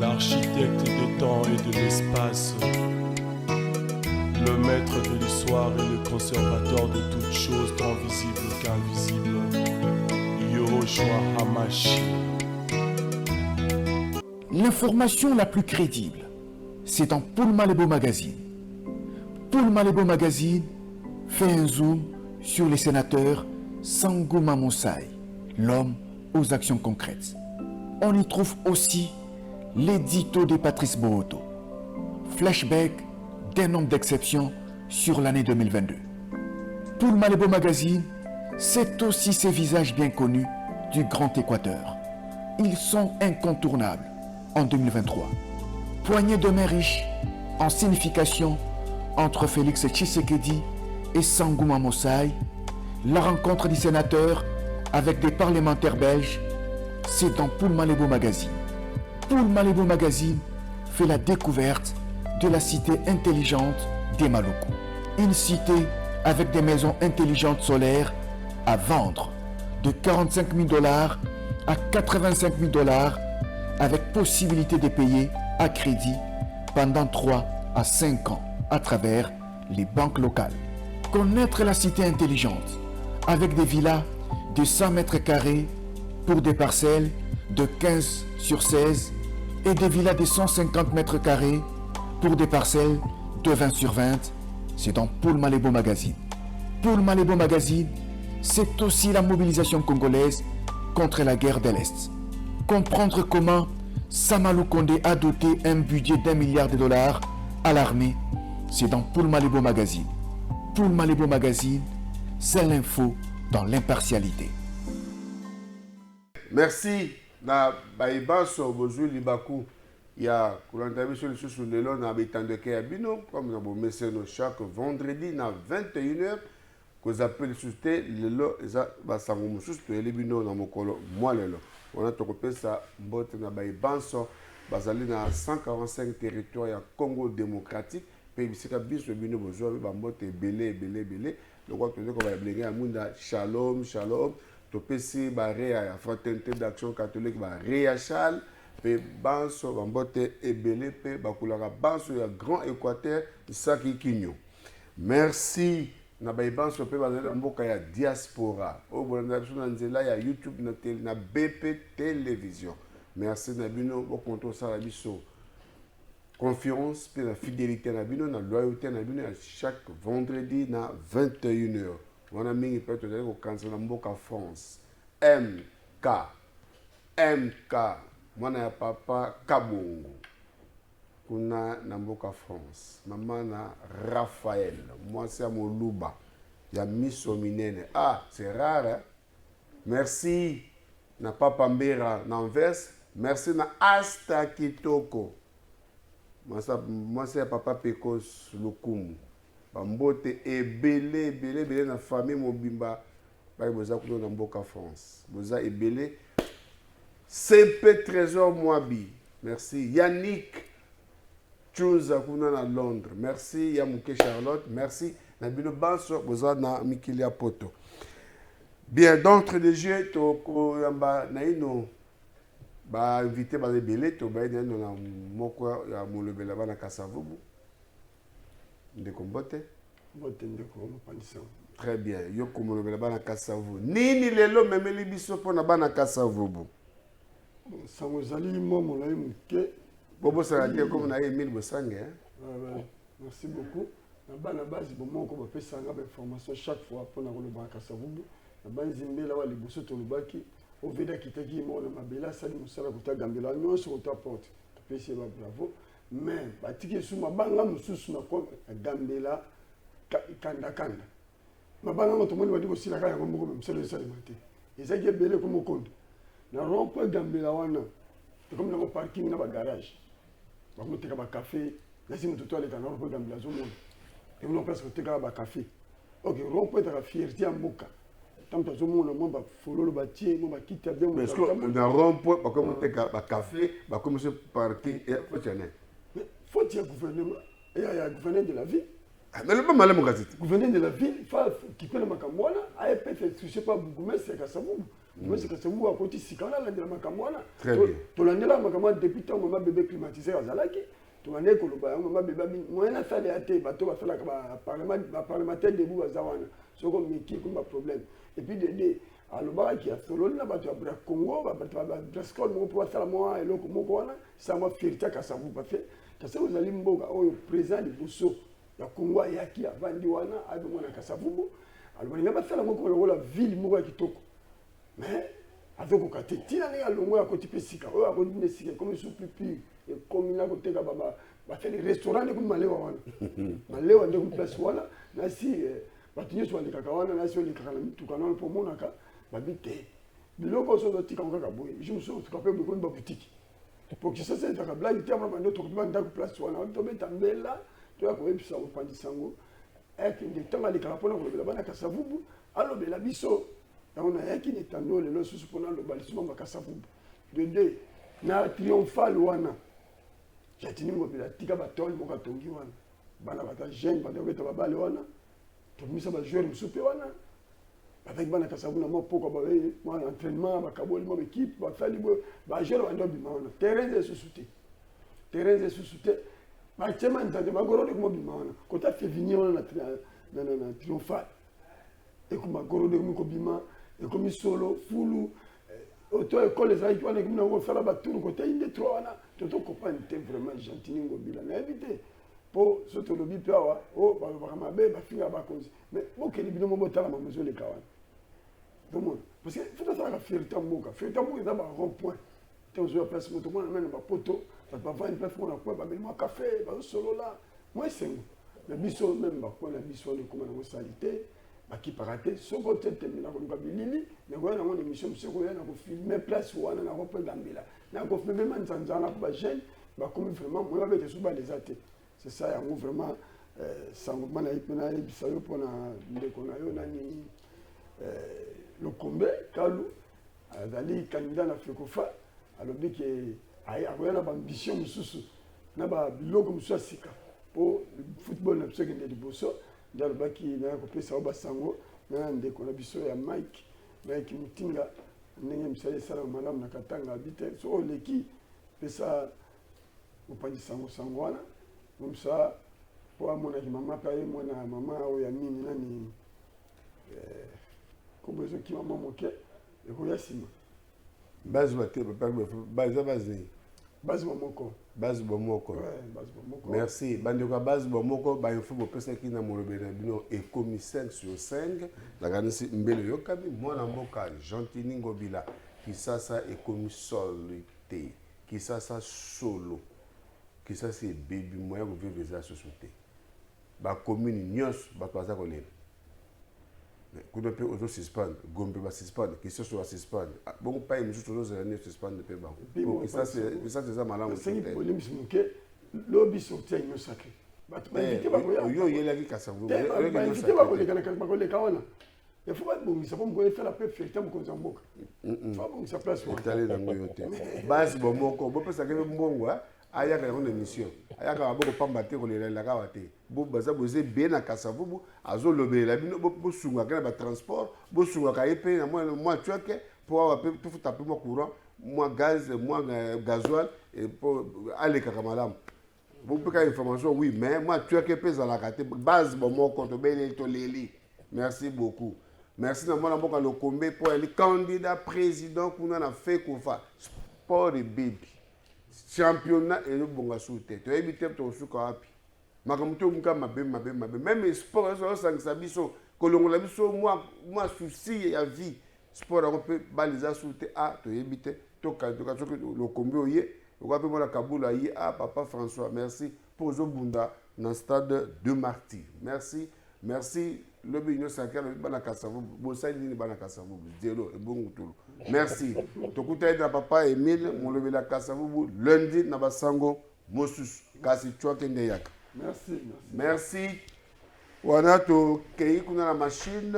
l'architecte des temps et de l'espace, le maître de l'histoire et le conservateur de toutes choses tant visibles qu'invisibles, Yahushua Hamashi. L'information la plus crédible, c'est dans Paul Malebo Magazine. Paul Malebo Magazine fait un zoom sur les sénateurs Sangouma Moussai, l'homme aux actions concrètes. On y trouve aussi l'édito de Patrice Bohoto, flashback d'un homme d'exception sur l'année 2022. Paul Malebo Magazine, c'est aussi ces visages bien connus du Grand Équateur. Ils sont incontournables en 2023. Poignée de main riche en signification entre Félix Tshisekedi et Sangouma Moussai, la rencontre du sénateur avec des parlementaires belges, c'est dans Paul Malebo Magazine. Paul Malebo Magazine fait la découverte de la cité intelligente des Maluku. Une cité avec des maisons intelligentes solaires à vendre de 45 000 $ à 85 000 $ avec possibilité de payer à crédit pendant 3 à 5 ans à travers les banques locales. Connaître la cité intelligente avec des villas de 100 mètres carrés pour des parcelles de 15 sur 16 et des villas de 150 mètres carrés pour des parcelles de 20 sur 20, c'est dans Paul Malebo Magazine. Paul Malebo Magazine, c'est aussi la mobilisation congolaise contre la guerre de l'Est. Comprendre comment Samalou Kondé a doté un budget d'1 milliard de $ à l'armée, c'est dans Paul Malebo Magazine. Paul Malebo Magazine, c'est l'info dans l'impartialité. Merci. Na baibaso bozui libaku ya kulanda biso lisusu lelo na bitandeke ya bino comme na bomeseno chaque vendredi na 21h ko zapeli susute lelo eza basango mususu to elibino na mokolo mwa lelo on to kopesa mbote na baibaso bazali na 145 territoires ya Congo démocratique pe bisika biso bino bozwa ba mbote belé lokwa to ko ba blenga ya munda shalom topesi barea ya fraternité d'action catholique barea chal pe banso bambote ebele pe bakulaka banso ya Grand Équateur isaki kinyo. Merci na baibanso pe bazali mboka ya diaspora o bolanda biso na nzela ya YouTube na BP télévision. Merci na bino bokonto sala biso confiance pe la fidélité na bino na loyauté na bino à chaque vendredi na 21h. Wana mingi pe tozali kokansela mboka France. MK mwana ya papa Kabongo kuna na mboka France. Mama na Raphaël mwasi ya Moluba ya miso minene. Ah, c'est rare hein? Merci na papa Mbera na Anvers. Merci na Asta Kitoko mwasi ya papa Pekos Lukumu. Bambote ebele na famille mobimba baye boza kuno na mboka France boza ebele CP Trésor Mwabi merci Yannick Chunza kuna na Londres merci Yamuke Charlotte merci na bino banso boza na mikili ya poto bien d'entre les jeux to koyamba na ino ba invité ba ebele to ba ino na moko ya molobela bana Kasavubu. Très bien. Yo komolobela bana Kasavubu. Nini lelo memeli biso pona bana Kasavubu. Samozali momo na muke. Bobo sarate comme na Emile Bosange hein. Merci beaucoup. Na bana base bomo ko bapesa nga ba information chaque fois pona ko le bana Kasavubu. Na banzimbela wa liboso to lubaki o veda kitaki mo na mabela sali musala ko gambela nyonso ko ta porte. Pesi ba bravo. Mais batiki suma banga mususu na ko gambela kanda mabanga moto moni wadi ko sila kaya ko moko mselo sala mate ezaki ebele ko mokondo na rompo gambela wana comme na parking na ba garage ba moteka ba café lasi moto to aleka na rompo gambela zo mona et on presque teka ba café OK rompo ta fierté ya mboka tamta zo mona mo ba fololo ba tie mo ba kita bien mais que na rompo ba ko moteka ba café ba ko monsieur parking et fonctionner faut dire gouvernement et il y a gouverneur de la ville. Mais le pas mal mon gazette. Gouverneur de la ville, qui connaît ma camboana, a peut-être touché pas beaucoup mais c'est Kasavubu. Moi, c'est que c'est vous à côté, si quand on a la Makamwana, Très bien. tu l'as là, Makamwana, depuis ton moment bébé climatisé à Zalaki, tu l'as né, maman bébé, moi, on a fait les athées, bateau, va faire la parlementaire debout à Zawana, c'est comme qui comme un problème. Et puis, alors, bah, qui a solo là, bah, tu as pris Congo, bah, tu as presque mon poids, ça, moi, et l'autre, mon poids, ça m'a fait, tu as ça vous pas fait. Tu sais, vous allez me au président du Bousso, il y a Congo, il y a qui a Vandiwana, à Domana Kassavubu. Alors, il y a pas ça, la ville, moi, qui toque. Mais, avec le côté, tu as le mot à côté de Sika, à côté de Sika, comme sous pipi, et comme il a côté de Baba, faire des restaurants de Maléwa. Maléwa de place, voilà, là, si, tu sur les cacahuètes, là, sur les cacahuètes, tout canal pour mon aka, babité. Biloko sont des tika encore kaboué. Je me suis rappelé beaucoup de boutique. Pour que ça c'est la blague, il y a vraiment d'autres gens dans place, voilà, on tombe dans là, tu as quoi, ça au pan de sango. Et que des temps à l'écrapona, on le bana Kassavubu, alors la biso. On a qui n'est en eau, le sous pendant le balisson à Kassavubu. De deux, na triomphal wana. J'ai tenu la tika batol, mon katongi wana. Bana bata jeune, bana bata babale wana. Tout le monde va jouer le souper wana. Avec bana Kassavubu, moi pourquoi moi entraînement, ma kaboli, mon équipe, ma famille, ma jouer wana bimana. Terrain de sous-souté. Terrain de sous-souté. Ma chema ntande magoro de mo bimana. Quand tu as fait venir na triomphal. Et comme magoro de mo bimana. Et comme solo, foulou, auto-école, les aïeux, on est comme on fait la bataille, côté il est trop, tout le copain était vraiment gentil, on a évité. Pour ce que le bip, oh, vraiment, bah, finir à cause. Mais bon, qu'il y ait bien mon botin à ma maison, les kawan. Donc, parce que faut faire la fierté en moka. Fierté en moka, d'abord, un rond-point. Tu as place, tout le monde amène ma poteau, tu vas faire une place, on a quoi, bah, moi, café, bah, solo là. Moi, c'est moi. Le biseau, même, bah, quoi, la biseau, de comment on salité. Qui paraît ce côté terminé dans le Lili, mais voilà dans une émission monsieur Royan a filmé place où on a repris Gambela. Na ko filmé man Tanzania ba jeune, ba comme vraiment moi avec sous les athées. C'est ça y a vraiment sans man a ipena bisayo pona ndeko na yo nani le combat kalu azali candidat na Fekofa alobi ke ay akoya na ambition mususu na ba biloko mususu sika pour le football na biso kende liboso. Dans le bac, il y a un peu de sango, il y a un décollabiso et un Mike, Mike Mutinga, il y a un peu de salam, madame Nakatanga, habité, sur l'équipe, et ça, au pas de sango sangoana, comme ça, pour mon avis, maman, maman, ou yami, nani, comme les qui m'ont manqué, et vous y assima. Base baté, base basé. Base Bomoko. Base Bomoko. Ouais, base Bomoko. Merci. Bandeko base Bomoko, ba info bo pesa ki na molobena bino et commis 5 sur 5. La ganisi mbele yokabi mwana mboka Gentini Ngobila qui ça et commis solité. Qui ça solo. Qui ça c'est baby moya ko vivre za société. Ba commune nyos ba paza ko lena. Quand on peut auto suspendre, gombe va suspendre, qui se soit suspendre. Bon pas une chose aux années suspendre peut pas. Et ça c'est ça malin. C'est une polémique sur que lobby sorti une sacré. Yo yela ki Kassavubu. Invité ba koleka kawana. Il faut pas bon ça comme faire la paix fierté pour Nzamboka. Faut bon ça place pour aller dans le yote. Base Bomoko, bo pesa ke mbongo aya ka une émission. Aya ka boko pambate ko lela ka wate. Bo baza boze be na Kassavubu azo lobela bino bo sunga ka ba transport, bo sunga ka épée na moi tu que pour avoir tout taper moi courant, moi gaz, moi gasoil et pour aller ka madame. Bo pe ka information oui, mais moi tu que pesa la kate base Bomoko to bele to leli. Merci beaucoup. Merci na mwana mboka Lokombe pour le candidat président qu'on a fait Kofa sport et baby. Championnat et le bonga soute. Tu as évité ton souka wapi. Makamuto muka mabe. Même sport ça sangisa biso kolongola biso moi souci ya vie. Sport on peut baliser soute a tu évité to ka Lokombe oye. Wapi mona Kabula yi a papa François. Merci pour Zobunda dans stade de Martyrs. Merci. Le bino sacré le bana Kassavubu bosali ni bana Kassavubu zéro et bon tout. Merci. Tokuta na papa Emile mon lever la Kassavubu lundi na basango mosus kasi chwa kende yaka. Merci. Wana to kei kuna la machine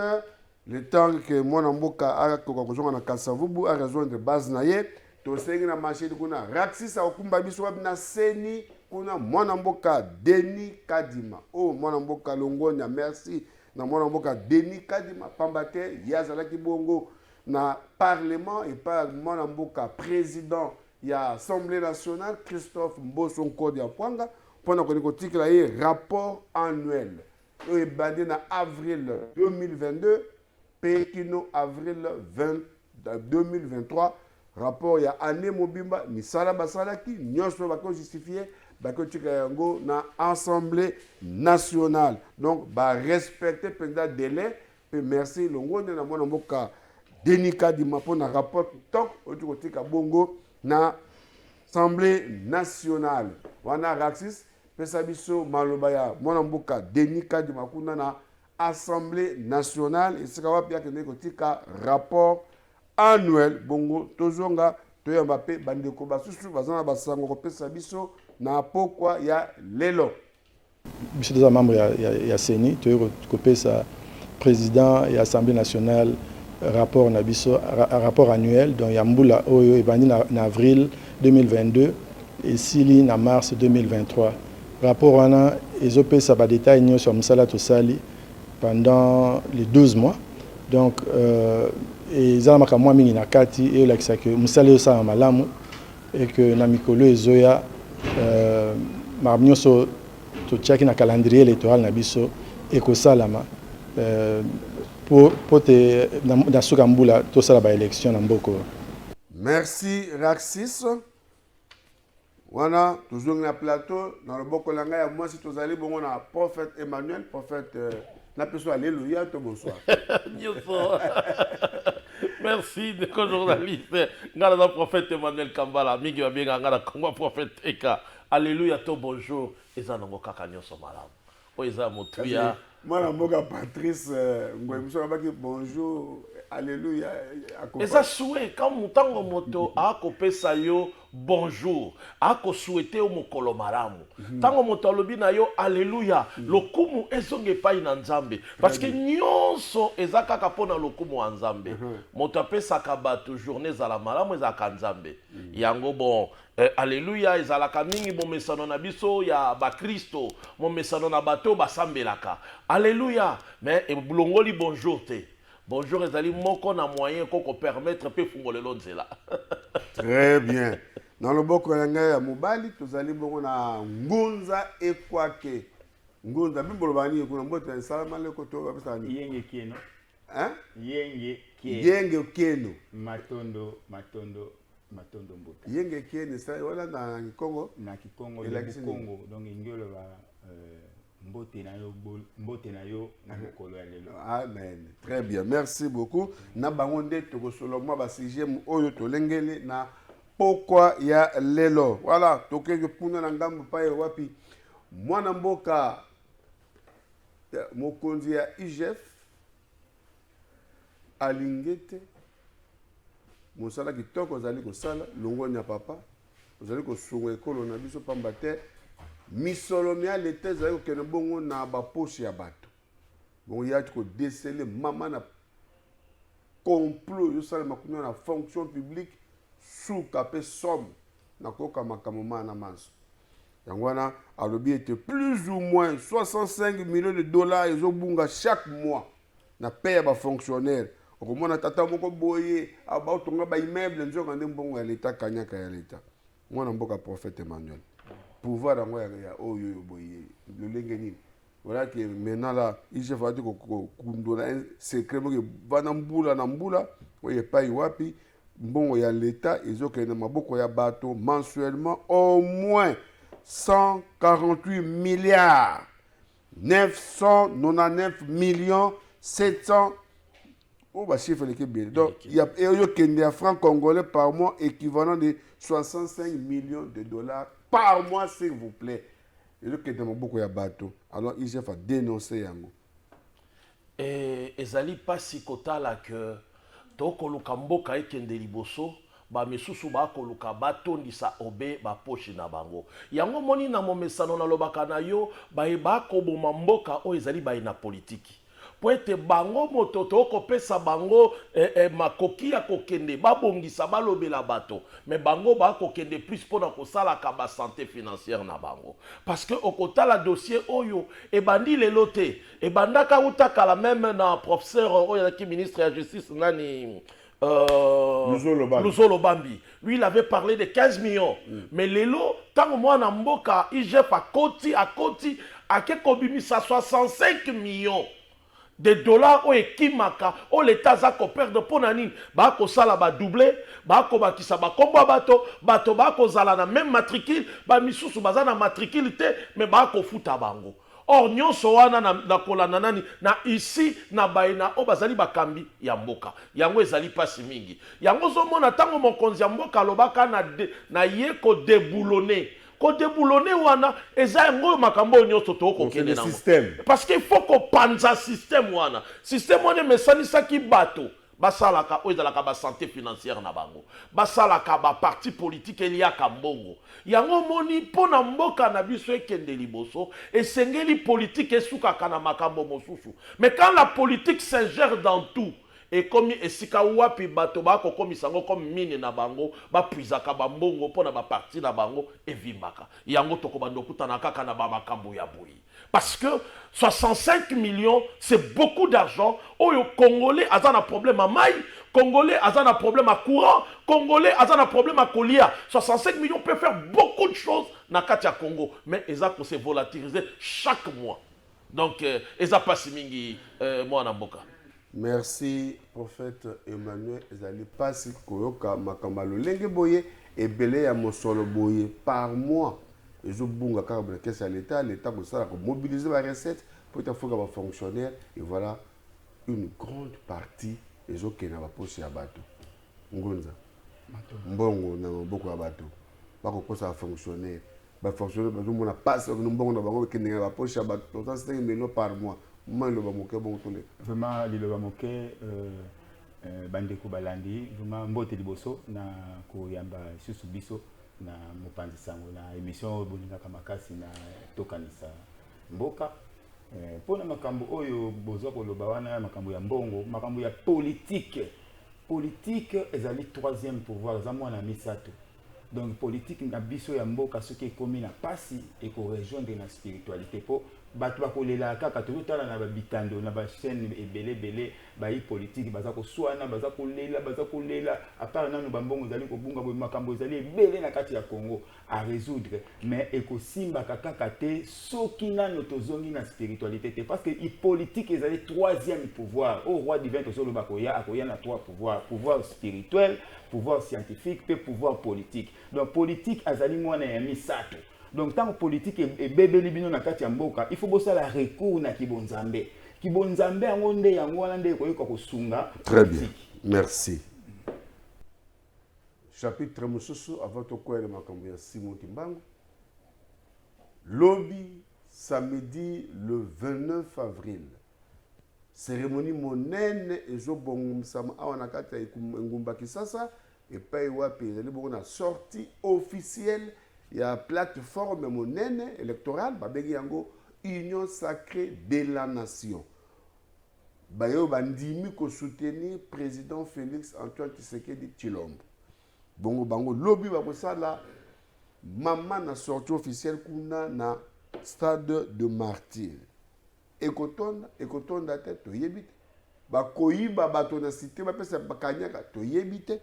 le temps que mwana mboka a ko ko na Kassavubu a rejoindre base na ye to sengi na machine kuna Raxis a okumba biso na seni kuna mwana mboka Denis Kadima. Oh mwana mboka Longonya merci. Na mwana mboka Denis Kadima pambate yazala ki bongo na Parlement et par Mwana Mboka, président il y a Assemblée nationale, Christophe Mbosso Nkodi Apwanga, pendant qu'on écoute là, rapport annuel. Il est bandé en avril 2022, Pekino avril 2023. Rapport il y a année Mobimba, Misala Basalaki, Nyonso va justifier, Bakotika na Assemblée nationale. Donc, respecter pendant délai, et merci, Longo, na Mwana Mboka, Denika Dimapo, na rapport TOC, Otukotika Bongo, na Assemblée nationale. Wana Raxis, Pesabiso Malobaya, Mwana Mboka, Denika Dimakuna, na Assemblée nationale, et c'est qu'il y a un rapport annuel. Bongo, Tozonga, Toya Mbappé, Bandeko Basusu, Bazana Basango, Kopesa Biso, na pokwa ya lelo. Monsieur des membres, il y a CENI, Toya Kopesa, président et Assemblée nationale, rapport annuel, donc il y a Mboula Oyo, en avril 2022, et Sili en mars 2023. Rapport en a, ils ont fait des détails sur Moussala Tosali pendant les 12 mois. Donc, ils ont fait moi mingi nakati et là que Moussala Yosa malamu et que Namikolo et Zoya marmio so to chaki na calendrier électoral na biso et ko salama pour te dans Sukambula to sala ba élection na mboko. Merci Raxis. Wana toujours na plateau dans le boko langa ya moi si tozali bongo na prophète Emmanuel, prophète na personne alléluia to bonsoir. Merci de journaliste. Ngala na prophète Emmanuel Kambala mingi ba benga ngala comme prophète Eka. Alléluia to bonjour eza na mokaka nyonso malamu. O eza motuya. Moi na mboka Patrice ngwemso na baki bonjour. Alléluia. Eza souhait quand mutango moto akopesa yo bonjour, ako souhaiter au mokolo maramu. Tango moto alobi na yo alléluia, lokumu ezonge pai na Nzambe parce que nyonso eza kaka pona lokumu wa Nzambe. Moto apesa ka bato journée za la maramu eza ka Nzambe. Yango bon alléluia ezalaka mingi bomesano na biso ya ba Kristo, bomesano na bato basambelaka. Alléluia, mais bulongoli bonjour te. Bonjour, ezali moko na moyen koko permettre pe fungolelo nzela. Très bien. Dans le boko ya mobali tozali bongo na Ngunza Ekwake. Ngunza bimbolo bani kuna mbote salama leko to babisani. Yenge Keno. Hein? Yenge Keno. Yenge Keno. Matondo Mbote. Yenge Keno ça wala na Congo. Na Kikongo le Congo donc ingelo ba mbote na yo na mokolo ya lelo. Amen. Très bien. Merci beaucoup. Na bangonde to solo moi ba sixième oyo to lengele na pokwa ya lelo. Voilà, tokenge puna na ngambo pa wapi. Mwana mboka mokonzi ya IGF alingete mosala kitoko zali ko sala longonya papa. Ozali ko sunga ekolo na biso pamba te. Misolomi à l'état zali ko kene bongo na ba poche ya bato. Bon ya ko déceler mama na complot yo sala makuna na fonction publique sous capé somme na koka makamoma na manso. Yangwana alobi était plus ou moins 65 millions de dollars ils ont bunga chaque mois na paye ba fonctionnaire. Okomona tata moko boye aba tonga ba immeuble nzoka ndembongo ya l'état kanyaka ya l'état. Mwana mboka prophète Emmanuel. Pouvoir dans ya oyo boye le lengeni. Voilà que maintenant là il se fait ko kundona secret mo bana mbula na mbula oye pai wapi mbongo ya l'état ezokena maboko ya bato mensuellement au moins 148 milliards 999 millions 700 oh bah chiffre les bien donc il y a un francs congolais par mois équivalent de 65 millions de dollars par mois s'il vous plaît. Et le qui demande beaucoup de bateaux. Alors il a dénoncé yango. Et ezali pasi kotala que toko lukamboka ekende liboso ba mesusu ba koluka batondisa obe ba poche na bango. Yango moni na momesano na lobaka na yo ba ko boma mboka o ezali ba ina politique. Po ete bango moto toko pesa bango makoki ya kokende babongisa balobela bato mais bango ba kokende plus pona kosala ka ba santé financière na bango parce que okotala dossier oyo e bandi lelo te e bandaka utaka la même na professeur oyo ki ministre ya justice nani Luzo Lobambi. Lui, il avait parlé de 15 millions. Mais Lelo, tant que moi, Namboka, IGF à Koti, à Kekobimisa 65 millions de dollars au Ekimaka, au l'État Zako perdre pour Nanine. Bako sala ba doublé, bako bakisa ba komba bato bako zala na même matricule, ba misusu bazana matricule te, mais bako futa bango. Or, nyonso wana na kolana nani na ici na baina o bazali bakambi ya mboka. Yango ezali pasi mingi. Yango zomona tango mokonzi ya mboka lobaka na ye ko déboulonner. Ko déboulonner wana eza yango makambo nyonso to ko kende nango. Parce qu'il faut ko panza système wana. Système wana mesanisa ki bato. Basalaka oizalaka ba santé financière na bango. Basalaka ba parti politique eliaka mbongo. Yango moni pona mboka na biso ekende liboso esengeli politique esukaka na makambo mosusu. Mais quand la politique s'ingère dans tout, et comme esika wapi bato bako komisango comme mine na bango ba puizaka ba mbongo pona ba parti na bango evimbaka. Yango tokobando kutana kaka na ba makambo ya boyi. Parce que 65 millions, c'est beaucoup d'argent. Oyo Congolais a un problème à maille, Congolais a un problème à courant, Congolais a un problème à colia. 65 millions peut faire beaucoup de choses dans Katia Congo. Mais ils ont se volatiliser chaque mois. Donc, ils ont pas si mingi moi na mboka. Merci, prophète Emmanuel. Ezali pasi koyoka makambalo lenge boye et belé ya mosolo boye par mois. Ils ont bon à l'État, l'État va mobiliser la recette pour être fonctionnaire. Et voilà une grande partie des gens qui n'ont pas posé à bateau. Ngonza. Mbongo na beaucoup à bateau. Pas qu'on ça fonctionnaire. Bah fonctionnaire, bah nous on a pas ça nous mbongo na bango qui n'a pas posé à bateau. Pourtant c'est 1 million par mois. Moi le bamoke bon tous les. Vraiment le bamoke bandeko balandi vraiment mbote liboso na koyamba susu biso na mopanzi sango na émission boningaka makasi na tokanisa mboka pona makambo oyo bozo koloba wana makambo ya mbongo makambo ya politique ezali troisième pouvoir za mwana misato donc politique na biso ya mboka soki ekomi na pasi eko rejoindre na spiritualité po bato bakolela kaka tozotala na babitando na bachaîne ebele bayi politique baza koswana baza kolela apart nanu bambongo ezali kobunga boye makambo ezali ebele na kati ya Congo à résoudre mais ekosimbaka kaka te soki nano tozongi na spiritualité te parce que politique ezali troisième pouvoir au roi divin tozoloba akoya na trois pouvoirs pouvoir spirituel pouvoir scientifique pe pouvoir politique donc politique azali mwana ya misato. Donc, tant que politique est bébé libino na kati ya mboka, il faut bosser la recours na kibonzambe. Kibonzambe angonde yangwalande koyiko kosunga. Très bien. Merci. Chapitre mususu avant to kwele makambo ya Simon Kimbangu. Lobby samedi le 29 avril. Cérémonie monene ezobongumsama awana kati ya ngumba Kisasa et pay wapi ezali bongo na sortie officielle. Il y a une plateforme monnaie électorale, yango Union sacrée de la nation. Bayo bandimi ko soutenir président Félix Antoine Tshisekedi Tshilombo. Bongo bango lobby ba kosala maman na sortie officielle kuna na stade de Martyrs. Ekotonda te to yebite. Ba koyiba bato na cité ba pesa bakanyaka to yebite.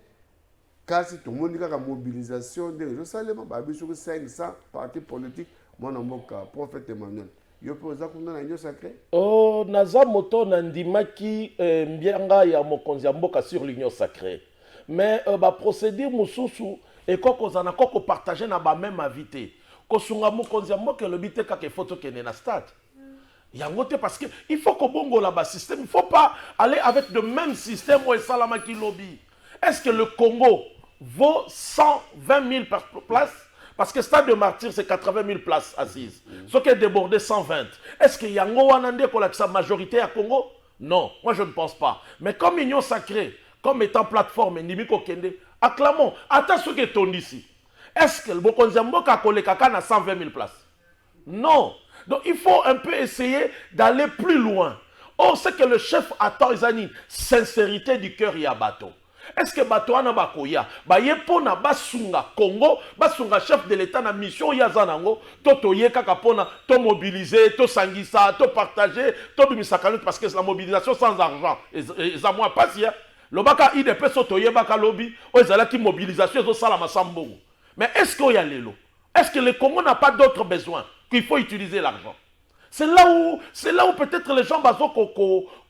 Kasi tout le monde a la mobilisation de Jérusalem, il y a 500 partis politiques, mon prophète Emmanuel. Yo poza kuna na Union sacrée. Oh, naza moto nandimaki mbianga ya mokonzi ya mboka sur l'Union sacrée. Mais ba procédure mususu et kokozana koko partager na ba même invité. Kosunga mokonzi ya mboka le bité kaka photo kene na stade. Yango te parce que il faut que bongo là bas système, il faut pas aller avec le même système où salama ki lobby. Est-ce que le Congo vaut 120 000 places? Parce que Stade de Martyrs, c'est 80 000 places assises. Ce qui est débordé, 120. Est-ce qu'il y a une majorité à Congo? Non, moi je ne pense pas. Mais comme Union sacrée, comme étant plateforme, Nimiko Kende, acclamons. Attends ce qui est ton ici. Est-ce que le Bokonzambo Kakolekaka a 120 000 places? Non. Donc il faut un peu essayer d'aller plus loin. Oh, c'est que le chef attend, Izani, sincérité du cœur et à bateau. Est-ce que Batouana Bakoya, Bayepona Basunga Congo, Basunga chef de l'État na mission Yazanango, to Yeka Kapona, to mobiliser, to sangisa, to partager, to bimisakalut parce que c'est la mobilisation sans argent. Et ça moi pas si lobaka IDP soto yebaka lobby ezalaki mobilisation ezosala masambongo. Mais est-ce qu'il y a l'élo? Est-ce que le Congo n'a pas d'autres besoins qu'il faut utiliser l'argent? C'est là où peut-être les gens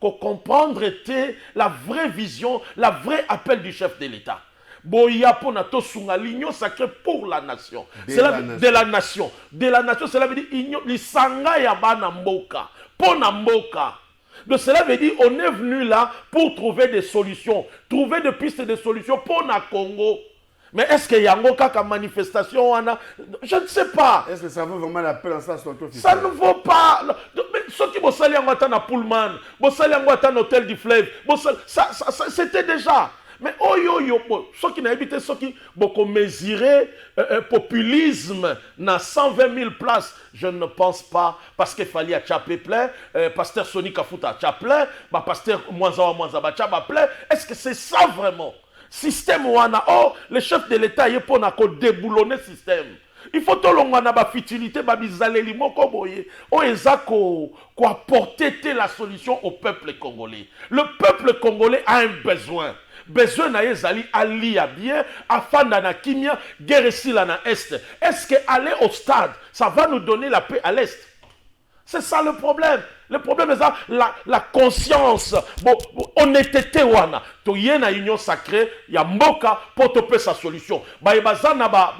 comprendre était la vraie vision, la vraie appel du chef de l'État. Boya pona to sunga l'union sacrée pour la nation. De la nation. De la nation, cela veut dire l'isanga ya bana mboka. Pona mboka. Donc cela veut dire on est venu là pour trouver des solutions, trouver des pistes de solutions pour le Congo. Mais est-ce qu'il y a une manifestation? Je ne sais pas. Est-ce que ça vaut vraiment la peine en ça? Ça ne vaut pas. Mais ceux qui vont salir en Guatan à Pullman, vont salir en Guatan Hôtel du Fleuve, c'était déjà. Mais ceux qui n'ont habité, ceux qui vont mesurer populisme dans 120 000 places, je ne pense pas, parce qu'il fallait à Tchapé plein, pasteur Sonic Kafuta Tchapé, pasteur Mwanzawa Tchaba plein. Est-ce que c'est ça vraiment? Système wana, le chef de l'État est pour déboulonner le système. Il faut que l'on ait futilité, bizaleli moko boye, apporter la solution au peuple congolais. Le peuple congolais a un besoin. Besoin na yezali ali ya bien, afanda na kimia, guerre si la na est. Est-ce que aller au stade, ça va nous donner la paix à l'est? C'est ça le problème. Le problème est ça, la conscience, honnêteté wana. To yena union sacrée, ya mboka pour toper sa solution. Ba ebaza na ba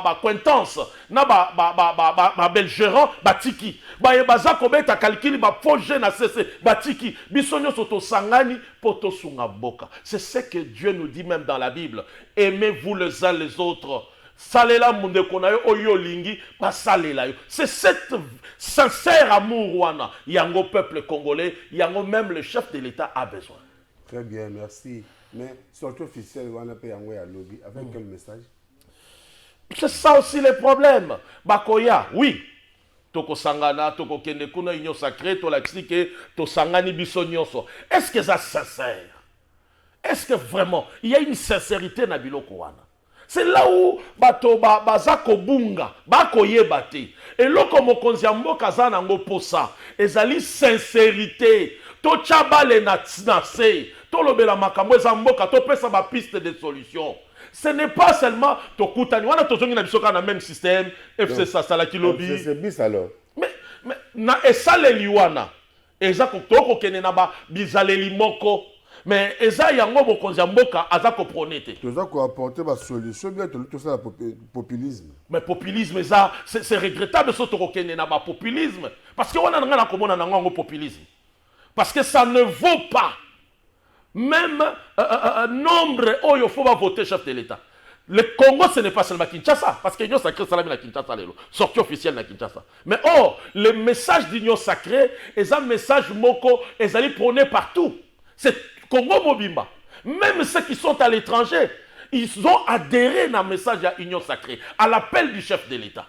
acquaintance, na ba belgérant, ba tiki. Ba ebaza kobeta calcul ba projet na cessé, ba tiki. Bisonyo soto sangani pour to sunga boka. C'est ce que Dieu nous dit même dans la Bible. Aimez-vous les uns les autres. Salela munde konayo oyo lingi pas salela yo. C'est cette sincère amour wana yango peuple congolais, yango même le chef de l'État a besoin. Très bien, merci. Mais sortie officielle wana pe yango ya lobby avec quel message? C'est ça aussi le problème. Bakoya, oui. Toko sangana, toko kende kuna union sacrée, to l'explique, to sangani biso nyonso. Est-ce que ça sincère? Est-ce que vraiment il y a une sincérité na biloko wana? C'est là où bato bazako bunga, bako yebate. Et loko mokonzi ya mboka za nango posa, ezali sincérité. To chabale na tsinase, to lobela makambo eza mboka, to pesa ba piste de solution. Ce n'est pas seulement to kutani, wana to zongi na bisoka na même système, FC Sasala Kilobi. C'est bis alors. Mais na esaleli wana, ezako toko kene na ba bizaleli moko. Mais eza yango mokonzi mboka azako pronete. Tu as quoi apporter ma solution bien tout ça populisme. Mais populisme eza c'est regrettable ce tokokene na ba populisme parce que wana ngana komona na ngo populisme. Parce que ça ne vaut pas même nombre oyo faut voter chef de l'État. Le Congo ce n'est pas seulement Kinshasa parce que l'Union sacrée salami na Kinshasa lelo, sortie officielle na Kinshasa. Mais le message d'Union sacrée est un message moko ezali prôné partout. C'est Congo Mobimba. Même ceux qui sont à l'étranger, ils ont adhéré à un message à l'Union sacrée, à l'appel du chef de l'État.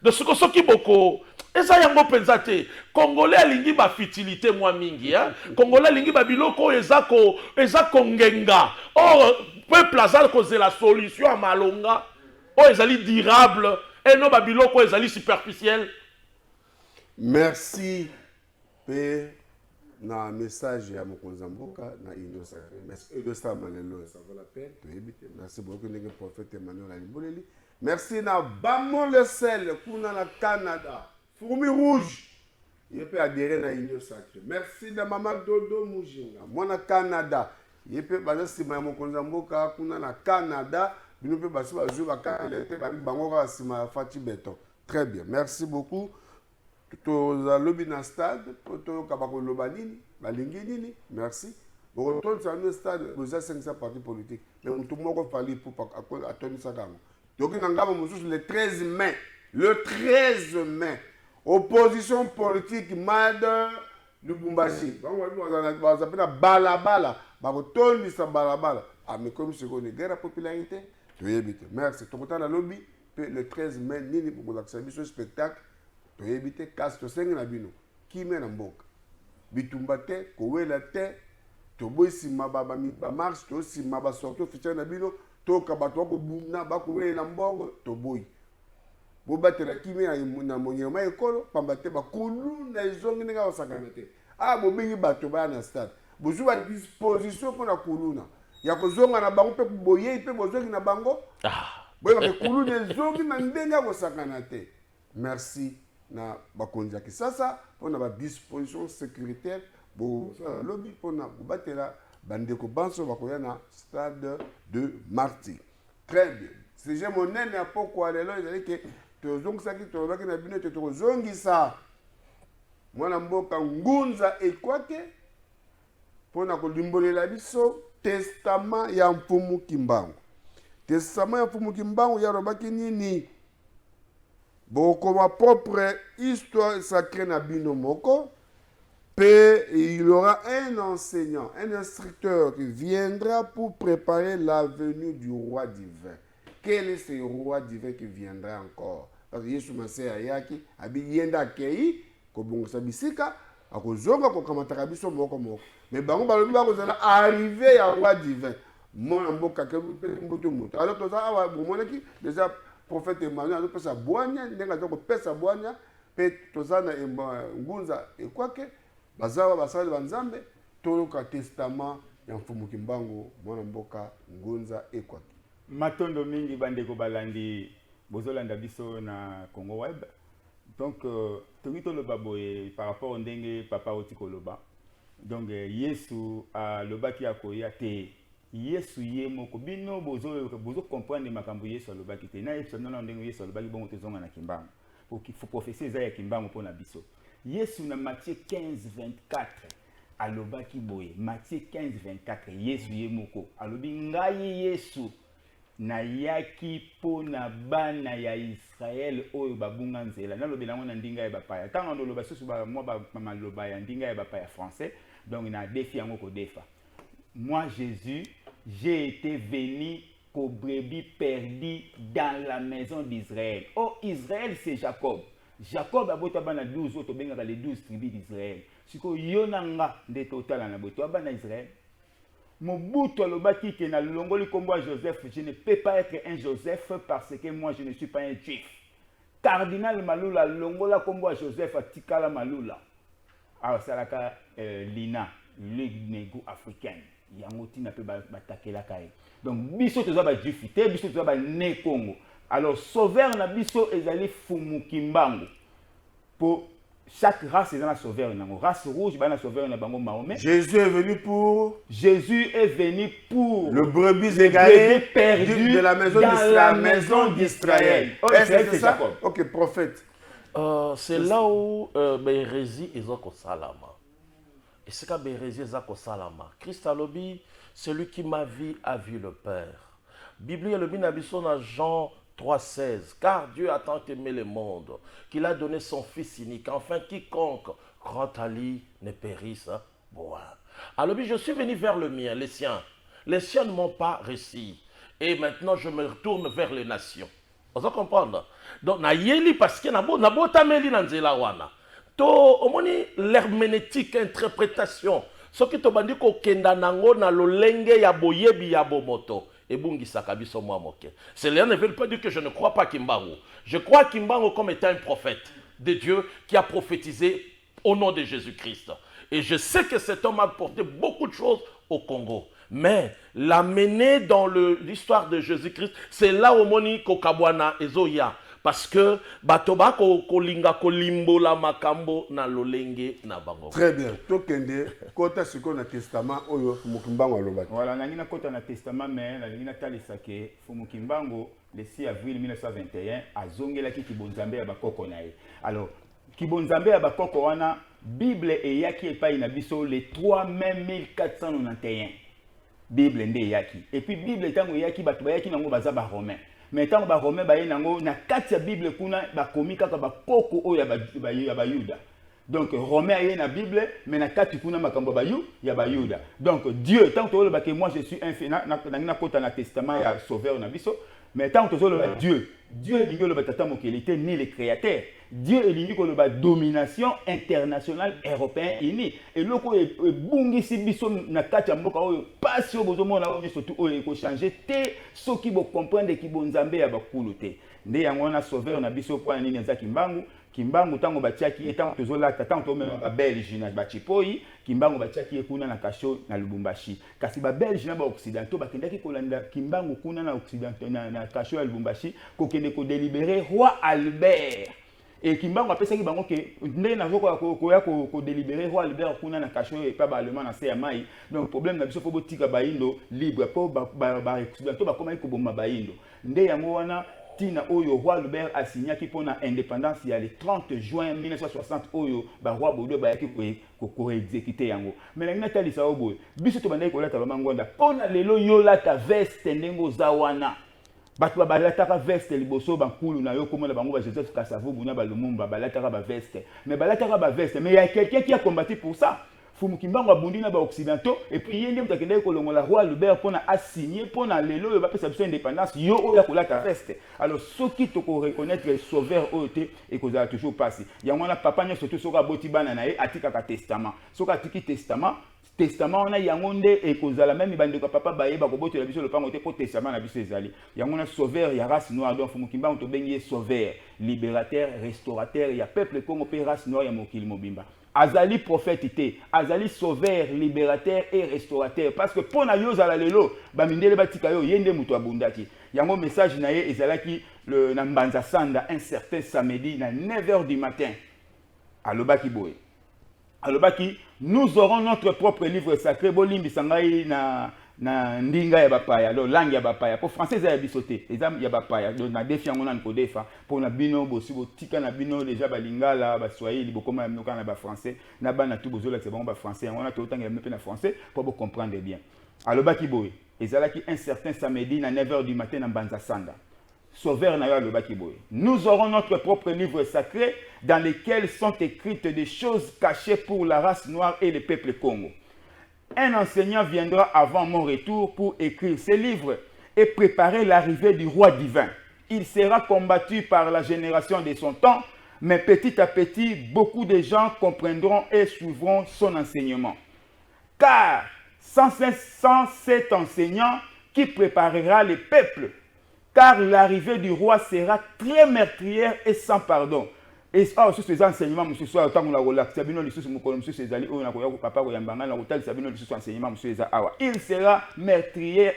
De ce que qui beaucoup, eza yango penzate, Congolais alingi ba futilité moi mingi, hein. Congolais alingi ba biloko eza kongenga. Peuple azal cause la solution à malonga. Ezali durable et non ba biloko ezali superficiel. Merci. Na message ya mokonzi mboka na union sacrée. Merci de ça malelo, ça vaut la peine. Merci beaucoup le prophète Emmanuel Aliboleli. Merci na Bamon le sel kuna na Canada. Fourmi rouge. Il peut adhérer na union sacrée. Merci na Maman Dodo Mujinga. Moi na Canada. Il peut baser sima mokonzi mboka kuna na Canada. Nous peut baser bazu ba Canada ba bango ka sima Fati Beton. Très bien. Merci beaucoup. Toza lobby na stade, to kabako lobanini, balingi nini, merci. Bon retourne sur un stade, vous avez 500 partis politiques. Mais tout le monde fallait pour attendre ça gamme. Donc le 13 mai, le 13 mai, opposition politique Mad Lubumbashi. On s'appelle balabala, retourne sur balabala. Ah mais comme c'est qu'on est guerre à popularité, tu évites. Merci. Ton temps la lobby, le 13 mai, nini pour vous accéder ce spectacle. To éviter casse to sengi na bino ki me na mboka bitumba te kowela te to boisima ba marche to sima ba sorto officiel na bino to ka bato ko buna ba kowela na mbongo to boy bo batela ki me na monyema ekolo pamba te ba kulu na izongi nga osakana te bo bingi bato ba na stade bo jouer disposition pour na kuluna ya kozonga na bango pe boye pe bozongi na bango boye ba kulu de zongi na ndenga kosakana te. Merci na bakonzi ya Kisasa pona ba disposition sécuritaire bo lobby pona batela bandeko banso bakoya na stade de Martyrs. Très bien. Si j'ai mon nene à pourquoi lelo ezali ke tozongisa ki tolobaki na bino te tozongisa mwana mboka Ngunza Ekwake pona kolimbolela biso testament ya Mfumu Kimbangu. Testament ya Mfumu Kimbangu ya robaki nini? Bokoma propre histoire sacrée na bino moko. Puis il y aura un enseignant, un instructeur qui viendra pour préparer la venue du roi divin. Quel est ce roi divin qui viendra encore? Parce que Yesu Masé ayaki abi yenda kei ko bongisa bisika akozonga ko kamataka biso moko moko. Mais bango balobi bakozala arrivé ya roi divin. Mona mboka ke mbutu mutu. Alors to ça awa bomonaki déjà prophète Emmanuel a pesa boanya ndenga zo ko pesa boanya pe tozana Ngunza Ekwake bazawa basali banzambe toloka testament ya Mfumu Kimbangu mwana mboka Ngunza Ekwake. Matondo mingi bandeko balandi bozolanda biso na Congo Web. Donc tongito loba boye par rapport au ndenge papa otiko loba. Donc Yesu a lobaki akoya te. Yesu ye moko bino bozo comprendre makambo Yesu alobaki te. Na Yesu non ndenge Yesu alobaki bongo tezonga na Kimbangu. Pour qu'il faut prophétiser za ya Kimbangu pona biso. Yesu na Matthieu 15:24 alobaki boye. Matthieu 15:24 Yesu ye moko alobi ngai Yesu na yaki pona bana ya Israël oyo babunga nzela. Nalobi nango na ndinga ya bapaya. Tango ndo loba susu ba moi ba maloba ya ndinga ya bapaya français. Donc na défi yango ko defa. Moi Jésus, j'ai été venu pour brebis perdu dans la maison d'Israël. Oh Israël c'est Jacob. Jacob a bota bana 12 autres benga les 12 tribus d'Israël. Siko yonanga de total na boto bana Israël. Mobutu alobaki ke na longoli kombo Joseph, je ne peux pas être un Joseph parce que moi je ne suis pas un juif. Cardinal Malula longola kombo Joseph atikala Malula. Alors salaka Lina, Ligue Nego africaine. Yango tina pe batakela kai. Donc biso toza ba juif te, biso toza ba né Congo. Alors sauveur na biso ezali Mfumu Kimbangu. Pour chaque race est dans la sauveur nango. Race rouge ba na sauveur na bango Mahomet. Jésus est venu pour le brebis égaré perdu de la maison d'Israël. Oh, c'est ça. OK, prophète. C'est là où Bérésie est au Salama. Et c'est quand Bérésie est au Salama. Christ alobi, celui qui m'a vu a vu le Père. Bible le binabiso na Jean 3,16. Car Dieu a tant aimé le monde qu'il a donné son Fils unique, afin quiconque croit à lui ne périsse point. Alors je suis venu vers le mien, les siens. Les siens ne m'ont pas reçu. Et maintenant je me retourne vers les nations. Vous comprenez? Donc na yeli parce que na botameli na nzela wana. To omoni l'herméneutique interprétation. Ce qui te bandi ko kenda nango na lolenge ya boyebi ya bomoto. Cela ne veut pas dire que je ne crois pas Kimbangu. Je crois Kimbangu comme étant un prophète de Dieu qui a prophétisé au nom de Jésus-Christ. Et je sais que cet homme a apporté beaucoup de choses au Congo. Mais l'amener dans l'histoire de Jésus-Christ, c'est là où Moni Kokabwana Ezoya. Parce que Batoba kolinga kolimbola makambo na lolenge na bango. Très bien. Tokende kota siko na testament oyo Mfumu Kimbangu alobaki. Voilà, nangina kota na testament mais nangina talisa ke Mfumu Kimbangu le 6 avril 1921 azongelaki kibonzambe ya bakoko na ye. Alors kibonzambe ya bakoko wana Bible eyaki epai na biso le 3 mai 1491. Bible nde eyaki. Et puis Bible tango eyaki bato bayaki nango baza ba romain. Mais tant que les Romains ont na kati Bible kuna bakomi kaka bakoko oyo ya bayuda. Donc Romain est na Bible mais na kati kuna makambo ya bayuda. Donc Dieu tant que moi je suis un na kota na testament ya sauveur na biso mais tant que Dieu dit que le batata mokeli était ni le créateur Dieu elingi ko ba domination internationale européenne ini et loko bungi si biso na kati ya mboka oyo pasi o bozo mona oyo surtout oyo ko changer te soki bo comprendre ki bonzambe ya bakulu te nde yango na sauveur na biso kwa nini za Kimbangu tango batiaki etango tozolata tango tomema ba Belge na bachipoi Kimbangu batiaki kuna na kasho na Lubumbashi kasi ba Belge na ba occidentaux bakendaki kolanda Kimbangu kuna na occidentaux na kasho ya Lubumbashi kokende ko délibérer roi Albert et Kimbangu apesaki bango ke ndenge na zoko ko délibérer roi Albert kuna na kasho et pas ba allemand na se mai donc problème na biso fo botika baindo libre po ba occidentaux ba komaki ko bomba baindo nde yango wana Tina Oyo, roi Albert a signé qui pour l'indépendance il y a le 30 juin 1960 Oyo, roi Bodo Bayaki ko exécuté yango. Mais la nata lisa obo, biso to bandai ko lata ba mangonda. Pona lelo yo lata veste ndengo zawana. Batu ba lata ka veste liboso ba nkulu na yo komona bango ba Joseph Kasavubu na ba Lumumba ba lata ka ba veste. Mais ba lata ka ba veste, mais il y a quelqu'un qui a combattu pour ça. Fumu Kimbangu abondi na ba occidentaux et puis yende mutakende ko longola roi Albert pona a signé pona lelo yo ba pesa biso indépendance yo oya ko lata veste. Alors soki to ko reconnaître le sauveur oyote et ko za toujours passer. Yango na papa nya surtout soka boti bana na ye atika ka testament. Soka atiki testament on a yango nde et ko za la même bande ko papa baye ba ko boti la biso le pango te ko testament na biso ezali. Yango na sauveur ya race noire donc Fumu Kimbangu to bengi sauveur, libérateur, restaurateur ya peuple Congo pe race noire ya mokili mobimba. Azali prophète, azali sauveur, libérateur et restaurateur. Parce que pour na yo zala lelo, ba mindele batika yo yende muto abundaki. Yango message na ye ezalaki le na Mbanza Sanda un certain samedi na 9h du matin. Alobaki boye. Alobaki, nous aurons notre propre livre sacré bolimbi sangai na ndinga ya bapaya lo langue ya bapaya pour français ya bisoté exam ya bapaya donc na défi ngona nko defa pour na bino bosi botika na bino déjà balingala ba swahili bokoma mnoka na ba français na bana tout bozola c'est bon ba français ngona to tanga mpe na français pour vous comprendre bien alobaki boy ezalaki un certain samedi na 9h du matin na Mbanza Sanda sauveur na yo alobaki boy nous aurons notre propre livre sacré dans lequel sont écrites des choses cachées pour la race noire et le peuple Congo. Un enseignant viendra avant mon retour pour écrire ces livres et préparer l'arrivée du roi divin. Il sera combattu par la génération de son temps, mais petit à petit, beaucoup de gens comprendront et suivront son enseignement. Car sans cet enseignant qui préparera le peuple, car l'arrivée du roi sera très meurtrière et sans pardon. Et sur ces enseignements, monsieur, soit autant la relax, Sabino, le sous mon monsieur, ses alliés, on a papa, ou Yambanga, la hôtel, Sabino, le sous enseignement, monsieur, il sera meurtrier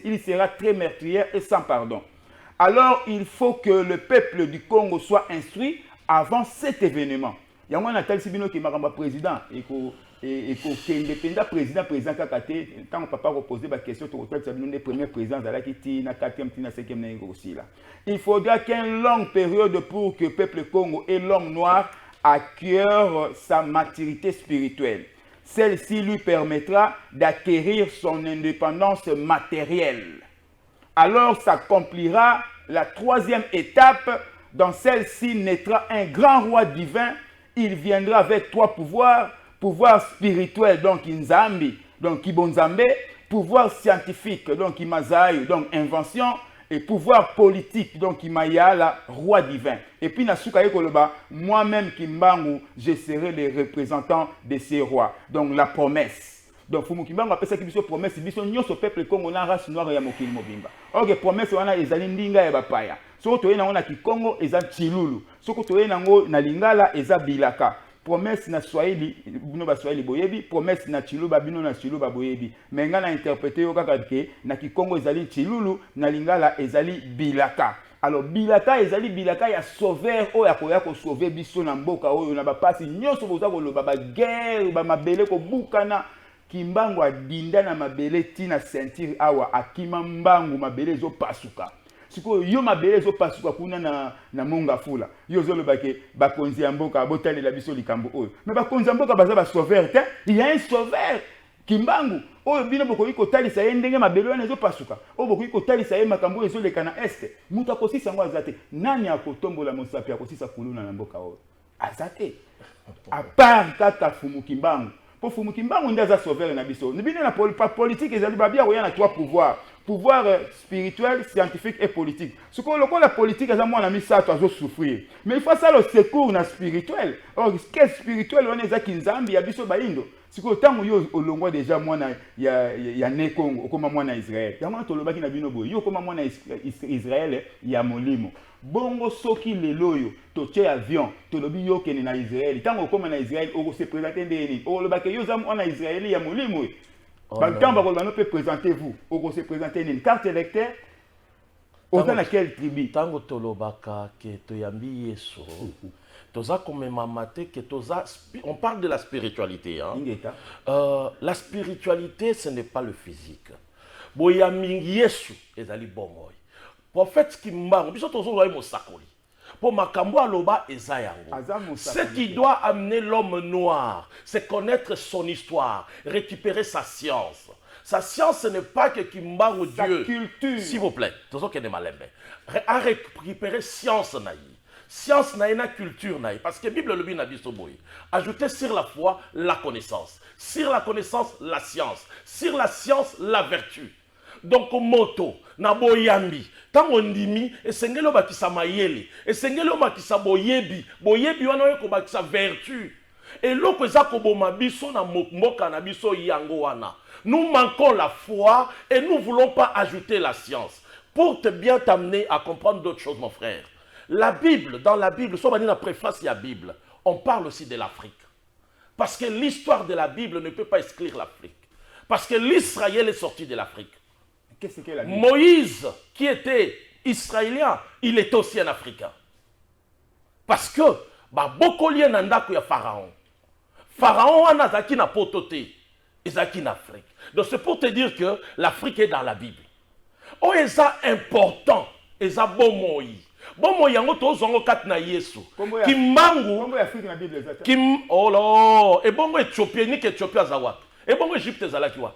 il sera très meurtrier et sans pardon. Alors, il faut que le peuple du Congo soit instruit avant cet événement. Il y a un tel Sabino qui m'a président et indépendant président Kakate, quand papa reposait la question, tu as dit les premiers présidents de la Kiti, na 4e, na 5e, aussi là. Il faudra qu'une longue période pour que le peuple Congo et l'homme noir acquièrent sa maturité spirituelle. Celle-ci lui permettra d'acquérir son indépendance matérielle. Alors s'accomplira la 3e étape. Dans celle-ci naîtra un grand roi divin. Il viendra avec 3 pouvoirs. Pouvoir spirituel, donc Nzambi, donc Kibonzambe, pouvoir scientifique, donc Imazaï, donc invention, et pouvoir politique, donc Imayala, roi divin. Et puis, moi-même, Kimbangu, je serai le représentant de ces rois. Donc, la promesse. Donc, Fumu Kimbangu appelle ça qui promesse, c'est que peuple Congo na race noire ya mokili mobimba. Ok, promesse, on a ezali ndinga ya bapaya. Soko toye na ki Congo, eza Chilulu. Soko toye na na Lingala, eza Bilaka. Promesse na Swahili, bino ba Swahili boyebi, promesse na Chiluba bino na Chiluba boyebi. Mais nga na interpréter yo kaka ke na Kikongo ezali Chilulu, na Lingala ezali Bilaka. Alors Bilaka ezali Bilaka ya sauveur o ya koya ko sauver biso na mboka oyo na ba pasi nyoso boza ko loba ba guerre ba mabele ko bukana Kimbangu adinda na mabele tina ceinture awa akima mbangu mabele zo pasuka. Siko yo mabele zo pasuka kuna na monga fula yo zo le bake bakonzi ya mboka botale la biso likambo oyo mais bakonzi ya mboka baza ba sauveur te il y a un sauveur Kimbangu oyo bino bokoki kotalisa ye ndenge mabele wana zo pasuka oyo bokoki kotalisa ye makambo ezo leka na este mutu akosisa ngo azate nani akotombola mosapi akosisa kuluna na mboka oyo azate à part kaka Fumu Kimbangu. Pour Fumu Kimbangu ndaza sauveur na biso. Nibine na politique ezali babia oya na 3 pouvoirs. pouvoir spirituel, scientifique et politique. Ce qu'on la politique, on a mis ça à souffrir. Mais il faut ça le secours na spirituel. Or, qu'est-ce spirituel on est à Kinzambi, à Biso Baindo. Si vous avez au long déjà, il y a Nekong, comme moi en Israël. Il y a moi qui na binobo. Yo comme moi en Israël, il y a Molimo. Bongo soki le loyo, to che avion, to lobi yo kene na Israël. Tant comme en Israël, on se présente ndeni. O le ba ke yo zam en Israël, il y a Molimo. Quand on peut présenter vous, on se présenter une carte électeur. Dans laquelle tribu? Tango tolobaka ke toyambi yeso. Toza komemamate ke toza, on parle de la spiritualité. Hein? La spiritualité, ce n'est pas le physique. Boyami yesu ezali bongoy. Prophète Kimbango, biso tozo loye mosakoli. Pour makambo aloba eza yango. Ce qui doit amener l'homme noir, c'est connaître son histoire, récupérer sa science. Sa science, ce n'est pas que Kimbango Dieu. Culture. S'il vous plaît, tozo kene malembe. A récupérer science naï. Science naï na culture naï. Parce que Bible le bin na biso boy. Ajouter sur la foi la connaissance. Sur la connaissance la science. Sur la science la vertu. Donc moto na boyambi tango ndimi esengelo bakisa mayele esengelo bakisa boyebi wana yo ko bakisa vertu et loko eza ko boma biso na mboka na biso yango wana. Nous manquons la foi et nous ne voulons pas ajouter la science pour te bien t'amener à comprendre d'autres choses mon frère. La Bible, dans la Bible, soit dans la préface de la Bible, on parle aussi de l'Afrique. Parce que l'histoire de la Bible ne peut pas exclure l'Afrique. Parce que l'Israël est sorti de l'Afrique. Qu'est-ce que la Bible? Moïse, qui était israélien, il est aussi un Africain. Parce que, beaucoup de gens qui Pharaon. Pharaon a nazaki na potote, ezaki en Afrique. Donc c'est pour te dire que l'Afrique est dans la Bible. Oh, c'est important, c'est bon moï. Bon moï yango tozongo kat na Yesu. Kimbangu. Comment Afrique na Bible ezata? Oh là, et bon Éthiopie ni Éthiopie azawat. Et bon Égypte ezalaki wat.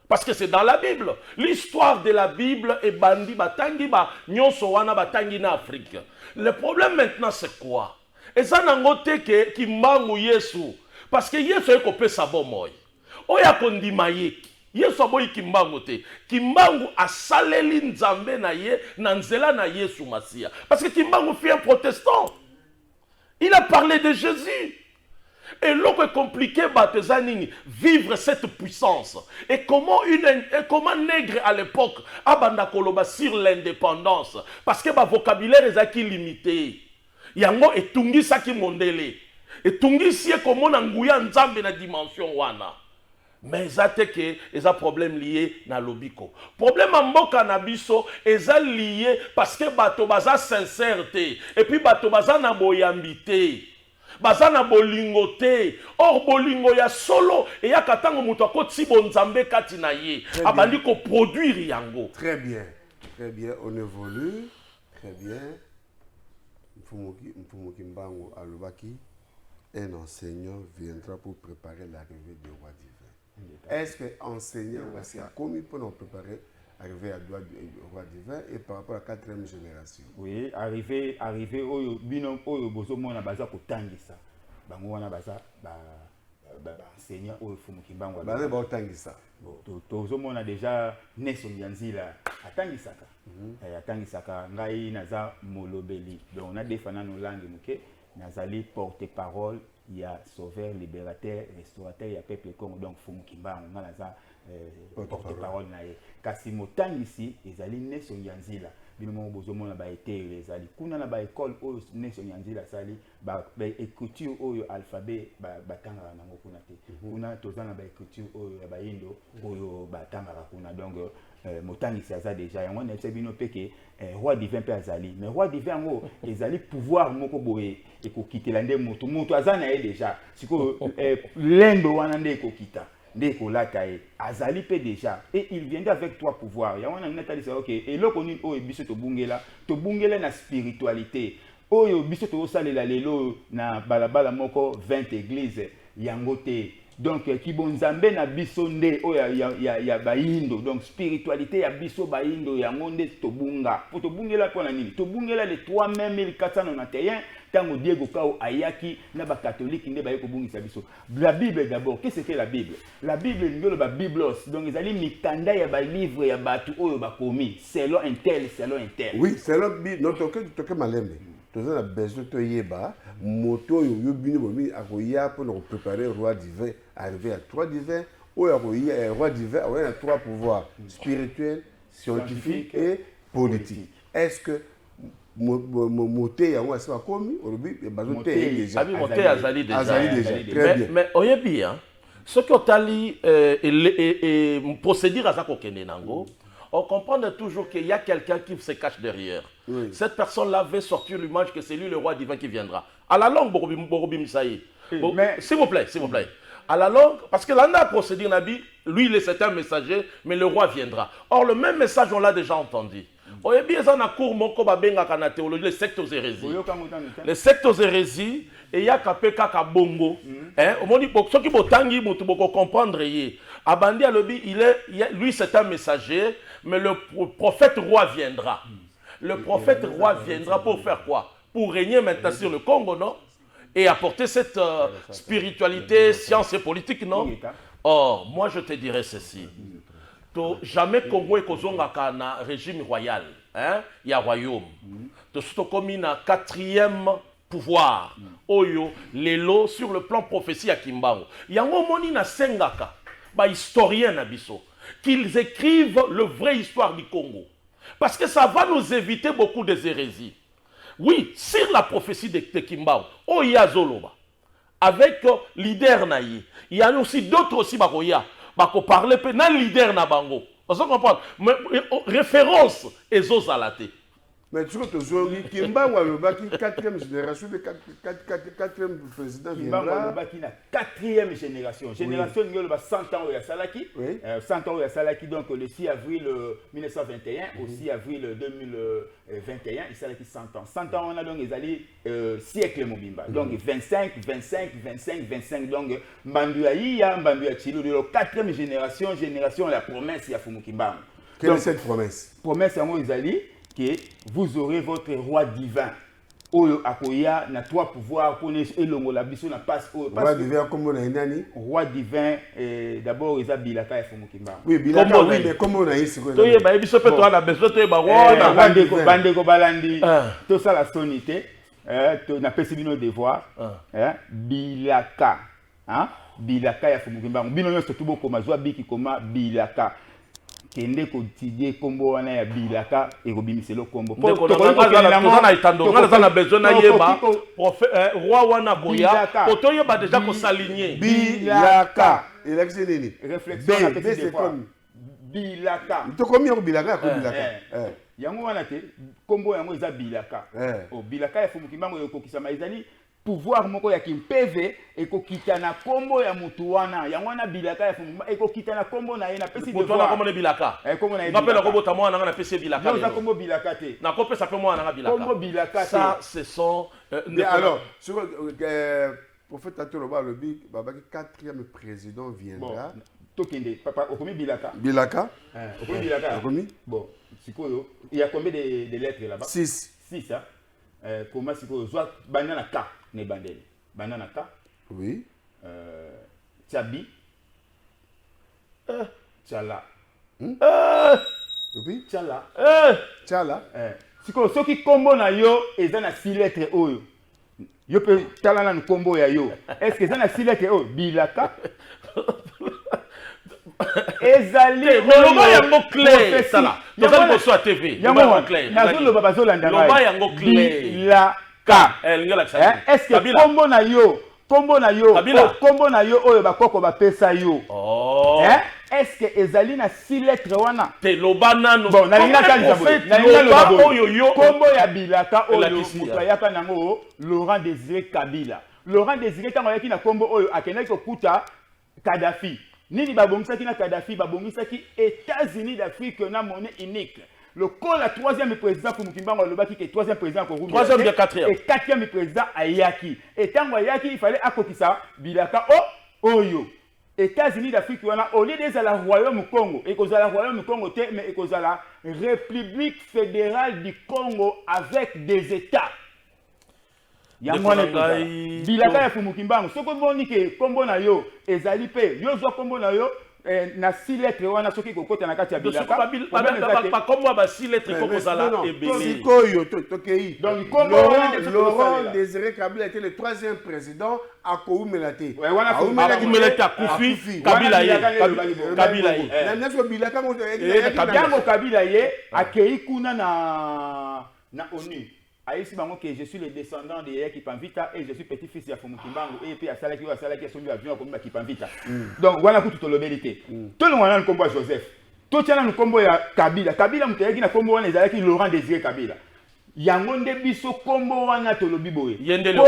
Parce que c'est dans la Bible. L'histoire de la Bible est bandi batangi ba nyonso wana batangi na Afrique. Le problème maintenant c'est quoi? Eza nangote ke Kimbangu Yesu. Parce que Yesu est kopé sa bon moï. Oya kondima ye. Yesu aboyi Kimbangu te. Kimbangu asaleli nzambe na ye na nzela na Yesu Masia. Parce que Kimbangu fut un protestant. Il a parlé de Jésus. Et l'autre est compliqué, vivre cette puissance. Et comment nègre à l'époque abanda koloba sur l'indépendance. Parce que le vocabulaire est limité. Yango etungi saki mondele. Etungi si comment nanguya nzambe na dimension wana. Mais ça c'est un problème lié na lobiko. Problème en mboka na biso est lié parce que bato baza sincérité et puis bato baza na boyambité. Bazana bolingote or bolingo ya solo et ya katango muto akoti bonzambe kati na ye abandi ko produire yango. Très bien, on évolue, très bien. Mfumoki Mbango alobaki, un enseignant viendra pour préparer l'arrivée du roi divin. Est-ce que enseignant va commis pour nous préparer arriver à droite du roi divin et par rapport à la 4e génération? Oui, arriver au binom au bozomo na baza ko tangisa. Bango wana baza enseignant au Mfumoki Mbango. Baza ba tangisa. Bon, tozomo na déjà Nelson Yanzila atangisaka. Atangisaka ngai naza molobeli. Donc on a défendu nos langues muke nazali porte-parole, il y a sauveur, libérateur, restaurateur, il y a peuple Congo donc Mfumoki Mbango naza porte-parole nae. Kasi motangi ici ezali Nelson Yanzila. Binomo bozomona ba été ezali kuna na ba école oyo Nelson Yanzila sali ba écriture oyo alphabet ba tangara nango kuna te. Kuna tozana ba écriture oyo ya ba indo oyo ba tangara kuna donc motangi ça déjà yango na bino peke roi divin pe azali mais roi divin ngo ezali pouvoir moko boye ekokitela nde moto azana ye déjà siko lendo wana nde ekokita ndeko latae azali pe déjà et il viendra avec trois pouvoirs ya wana nata disa OK et loko ni o biso to bungela na spiritualité oyo biso to salela lelo na balabala moko 20 églises yango te donc kibonzambe na biso nde o ya baindo, donc spiritualité ya biso baindo ya ngonde tobunga po tobungela pona nini tobungela le 3 mai 1491 tango Diego Kao ayaki na ba catholique nde baye kobungisa biso. La Bible d'abord, qu'est-ce que la Bible? La Bible ngolo ba biblos, donc ezali mikanda ya ba livre ya batu oyo bakomi selon un tel. Oui, selon notre que malembe. Nous avons besoin de yeba moto yo bini bomi akoya pour nous préparer roi divin, arriver à 3 divins ou akoya roi divin, on a 3 pouvoirs spirituels, scientifiques et politiques. Est-ce que moté ya wa sa komi olobi bazote déjà moté azali déjà très bien mais oyebi hein ce que otali et procédure à ça kokende nango. On comprend toujours qu'il y a quelqu'un qui se cache derrière. Oui. Cette personne-là veut sortir l'image que c'est lui le roi divin qui viendra. À la longue, Borobi Misaï. S'il vous plaît. À la longue, parce que là, on a procédé, lui, c'est un messager, mais le roi viendra. Or, le même message, on l'a déjà entendu. On a bien dans la cour, la théologie, les sectes aux hérésies. Les sectes aux hérésies, et il y a Kapeka Bongo. On dit, ceux qui vont comprendre, Abandi Alobi, lui, c'est un messager, mais le prophète roi viendra. Le prophète roi viendra pour faire quoi? Pour régner maintenant sur le Congo, non? Et apporter cette spiritualité, science et politique, non? Or, moi, je te dirais ceci. Jamais Congo est un régime royal. Il y a un royaume. Tout comme un 4e pouvoir. Oyo, Lelo, sur le plan prophétie à Kimbao. Il y a un moment na Sengaka, historien Nabiso, qu'ils écrivent le vrai histoire du Congo. Parce que ça va nous éviter beaucoup des hérésies. Oui, sur la prophétie de Kimbao, Oya Zoloba, avec leader Naï, il y a aussi d'autres aussi Bakoya. Bako parler pe na leader na bango. On se comprend. Mais référence ezozalate. Mais tu vois aujourd'hui Kimba Waloba qui 4e génération de 4e président Kimba Waloba qui na 4e génération. Génération ngolo ba 100 ans ya Salaki. 100 ans ya Salaki donc le 6 avril 1921 au 6 avril 2021 il Salaki 100 ans. 100 ans on a donc ezali siècle mobimba. Donc 25 donc Mbanduayi ya Mbandua Chilo de la 4e génération la promesse ya Fumukimba. Quelle est cette promesse? Promesse en ezali que vous aurez votre roi divin. Oyo akoya na 3 pouvoirs pour elongo la biso na passe roi divin comme on a nani roi divin d'abord ils a bilaka Fumukimba. Oui bilaka oui mais comme on a ici quoi. Toye ba biso pe to na besoin toye ba roi bandeko balandi to ça la sonité to na pesi bino devoir bilaka bilaka ya Fumukimba bino nyonso to boko mazwa biki koma bilaka kende quotidien kombo wana ya bilaka et robimiselo kombo pour na itando ngala na besoin na yeba roi wana boya poto yeba déjà ko s'aligner bilaka élection nini réflexion na petit c'est comme bilaka to komi ko bilaka ko bilaka yango wana te kombo yango eza bilaka o bilaka ya Fumukimba ngo yokokisama ezali pouvoir moko ya kimpeve ekokita na kombo ya mutu wana yango wana bilaka ya Fumukimba ekokita na kombo na ye na pesi devoir na kombo na bilaka kombo na ye ngapela ko bota mwana na pesi bilaka non za kombo bilaka te na kopesa pe mwana na bilaka kombo bilaka te ça ce sont alors sur prophète Atoloba le big babaki 4e président viendra tokende papa okomi bilaka okomi bilaka okomi bon sikoyo il y a combien de lettres là-bas 6 hein comment sikoyo soit banana ka ne bandeli banana ka oui Tchabi Tchala oui Tchala sikoyo soki kombo na yo eza na 6 lettres oyo yo pe tala na kombo ya yo est-ce que eza na 6 lettres oyo bilaka ezali loba yango clé sala tozali koso ya TV yango clé nazoloba bazolanda loba yango clé bilaka est-ce que kombo na yo oyo bakoko bapesa yo est-ce que ezali na 6 lettres wana te loba nano bon na oyo yo kombo ya bilaka oyo mutu ayaka nango Laurent Désiré Kabila ntango ayaki na kombo oyo akendaki kokuta Kadhafi nini babongisaki na Kadhafi babongisaki États-Unis d'Afrique na monnaie unique le col la 3e président Fumukimba alobaki que 3e président Korumbi 3e de 4e et 4e président ayaki et tango ayaki il fallait akokisa bilaka oyo États-Unis d'Afrique au lieu de la Royaume Congo et cause la Royaume Congo mais cause la République fédérale du Congo avec des États. Ya mwana bilaka ya Fumukimbangu soko boni ke kombo na yo ezali pe yo zo kombo na yo na 6 lettres wana soki kokota na kati ya bilaka pas comme ba 6 lettres comme ça là ebele donc Laurent Désiré Kabila était le 3e président à Koumelate Kufi Kabila Yango Kabila ye akei kuna na ONU. Aïsi bango que je suis le descendant de Yaya Kipanvita et je suis petit-fils de Fumukimbangu et puis à Salaki son avion comme Kipanvita. Donc voilà pour tout le vérité. Tout le monde a le combo Joseph. Tout le monde a le combo Kabila. Kabila mutayaki na combo wana ezalaki Laurent Désiré Kabila. Yango nde biso combo wana tolobi boye. Yende le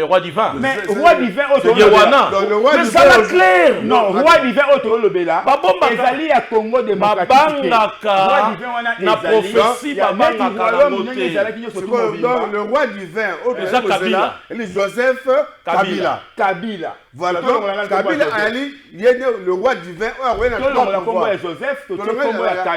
roi divin. Mais roi divin mais ça la clair. Non, roi divin otolobela. Ezali ya Congo démocratique. Roi divin wana na prophétie babanga na moté. Donc le roi divin Joseph Kabila. Voilà, donc Kabila Ali, le roi divin, Joseph,